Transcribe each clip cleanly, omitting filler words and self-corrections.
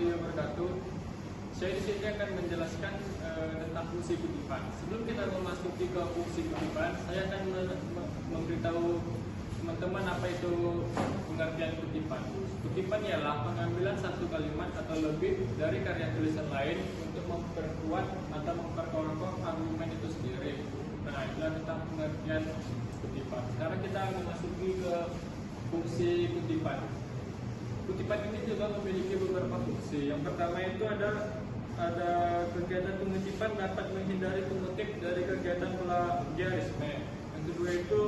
warahmatullahi wabarakatuh. Saya di sini akan menjelaskan tentang fungsi kutipan. Sebelum kita memasuki ke fungsi kutipan, saya akan memberitahu teman-teman apa itu pengertian kutipan. Kutipan ialah pengambilan satu kalimat atau lebih dari karya tulisan lain untuk memperkuat atau memperkokoh argumen itu sendiri. Nah, itulah tentang pengertian kutipan. Sekarang kita memasuki ke fungsi kutipan. Kutipan ini juga memiliki beberapa fungsi. Yang pertama itu ada kegiatan pengutipan dapat menghindari pengutip dari kegiatan plagiarisme. Yang kedua itu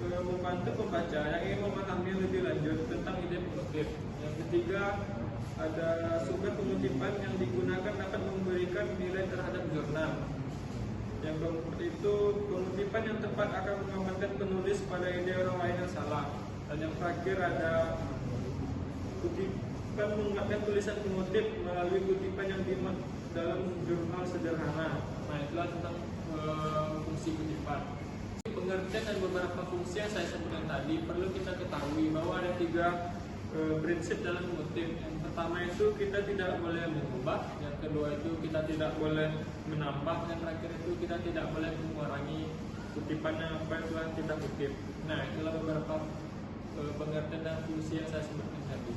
membantu pembaca yang ingin memahami lebih lanjut tentang ide pengutip. Yang ketiga, ada sumber pengutipan yang digunakan dapat memberikan nilai terhadap jurnal. Yang keempat itu pengutipan yang tepat akan mengamankan penulis pada ide orang lain yang salah. Dan yang terakhir ada kutipan menguatkan tulisan pengutip melalui kutipan yang dimuat dalam jurnal sederhana. Nah, itulah tentang fungsi kutipan. Pengertian dan beberapa fungsi yang saya sebutkan tadi perlu kita ketahui bahwa ada 3 prinsip dalam mengutip. Yang pertama itu kita tidak boleh mengubah, yang kedua itu kita tidak boleh menambah, yang terakhir itu kita tidak boleh mengurangi kutipan yang apa yang telah kita kutip. Nah, itulah beberapa pengertian dan fungsi yang saya sebutkan tadi.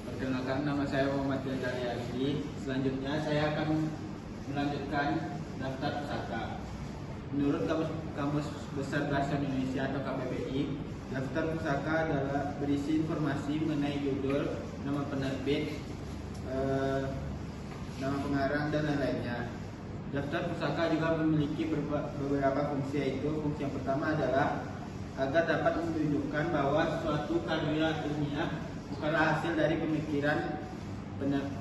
Perkenalkan, nama saya Muhammad Jazari Ali. Selanjutnya saya akan melanjutkan daftar pusaka. Menurut Kamus Besar Bahasa Indonesia atau KBBI, daftar pusaka adalah berisi informasi mengenai judul, nama penerbit, nama pengarang, dan lain-lainnya. Daftar pusaka juga memiliki beberapa fungsi, yaitu fungsi yang pertama adalah agar dapat menunjukkan bahwa suatu karya ilmiah bukanlah hasil dari pemikiran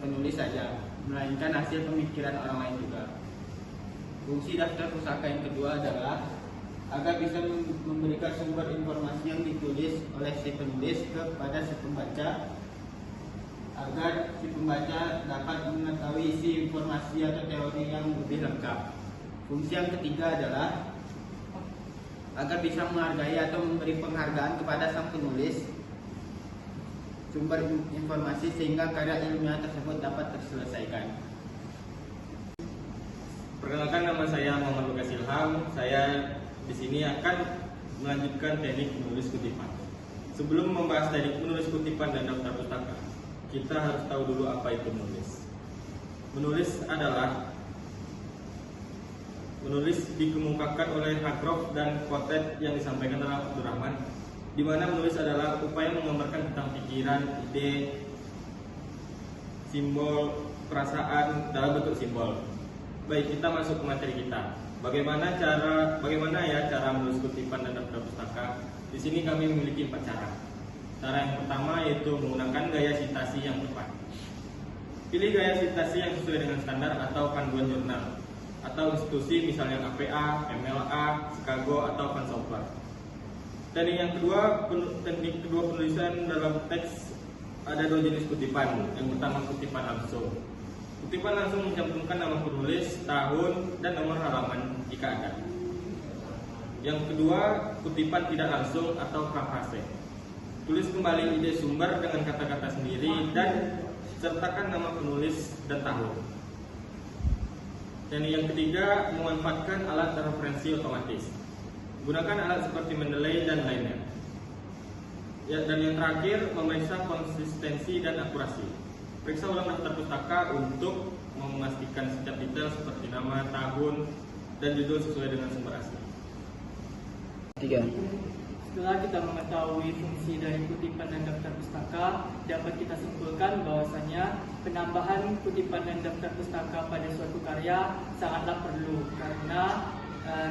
penulis saja, melainkan hasil pemikiran orang lain juga. Fungsi daftar pusaka yang kedua adalah agar bisa memberikan sumber informasi yang ditulis oleh si penulis kepada si pembaca, agar si pembaca dapat mengetahui isi informasi atau teori yang lebih lengkap. Fungsi yang ketiga adalah agar bisa menghargai atau memberi penghargaan kepada sang penulis sumber informasi sehingga karya ilmiah tersebut dapat terselesaikan. Perkenalkan, nama saya Muhammad Lukas Ilham. Saya di sini akan melanjutkan teknik menulis kutipan. Sebelum membahas teknik menulis kutipan dan daftar pustaka, kita harus tahu dulu apa itu menulis. Menulis dikemukakan oleh Hagroff dan Kotet yang disampaikan oleh Abdurrahman, di mana menulis adalah upaya menggambarkan tentang pikiran, ide, simbol, perasaan dalam bentuk simbol. Baik, kita masuk ke materi kita. Bagaimana cara menulis kutipan dan daftar pustaka? Di sini kami memiliki 4 cara. Cara yang pertama yaitu menggunakan gaya sitasi yang tepat. Pilih gaya sitasi yang sesuai dengan standar atau panduan jurnal atau institusi, misalnya APA, MLA, Chicago, atau Vancouver. Teknik yang kedua, penulisan dalam teks. Ada 2 jenis kutipan. Yang pertama kutipan langsung. Kutipan langsung mencantumkan nama penulis, tahun, dan nomor halaman jika ada. Yang kedua, kutipan tidak langsung atau frase. Tulis kembali ide sumber dengan kata-kata sendiri dan sertakan nama penulis dan tahun. Dan yang ketiga, memanfaatkan alat referensi otomatis. Gunakan alat seperti Mendeley dan lainnya. Dan yang terakhir, memeriksa konsistensi dan akurasi. Periksa ulang daftar pustaka untuk memastikan setiap detail seperti nama, tahun, dan judul sesuai dengan sumber asli. 3. Setelah kita mengetahui fungsi dari kutipan dan daftar pustaka, dapat kita simpulkan bahwasanya penambahan kutipan dan daftar pustaka pada suatu karya sangatlah perlu, karena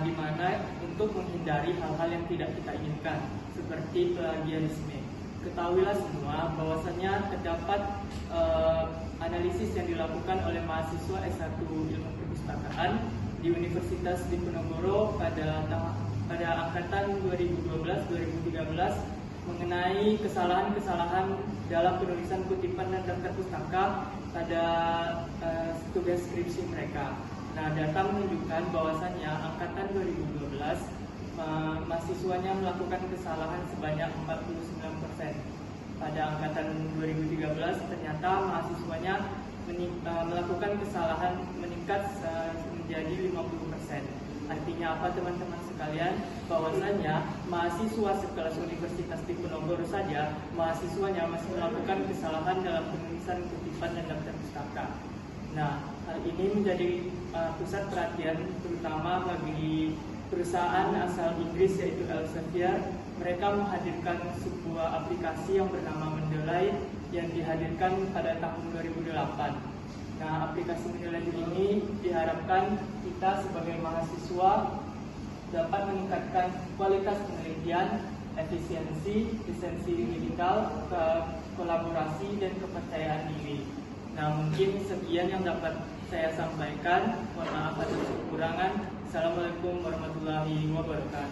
di mana untuk menghindari hal-hal yang tidak kita inginkan seperti plagiarisme. Ketahuilah semua bahwasanya terdapat analisis yang dilakukan oleh mahasiswa S1 Ilmu Perpustakaan di Universitas Diponegoro pada angkatan 2012-2013 mengenai kesalahan-kesalahan dalam penulisan kutipan dan daftar pustaka pada tugas skripsi mereka. Nah, data menunjukkan bahwasannya angkatan 2012 mahasiswanya melakukan kesalahan sebanyak 49%. Pada angkatan 2013 ternyata mahasiswanya melakukan kesalahan meningkat menjadi 50%. Artinya apa teman-teman sekalian? Bahwasanya mahasiswa sekelas Universitas Diponegoro saja mahasiswanya masih melakukan kesalahan dalam penulisan kutipan dan daftar pustaka. Nah, hal ini menjadi pusat perhatian terutama bagi perusahaan asal Inggris yaitu Elsevier. Mereka menghadirkan sebuah aplikasi yang bernama Mendeley yang dihadirkan pada tahun 2008. Nah, aplikasi Mendeley ini diharapkan kita sebagai mahasiswa dapat meningkatkan kualitas penelitian, efisiensi, lisensi digital, kolaborasi, dan kepercayaan diri. Nah, mungkin sekian yang dapat saya sampaikan. Mohon maaf atas kekurangan. Assalamualaikum warahmatullahi wabarakatuh.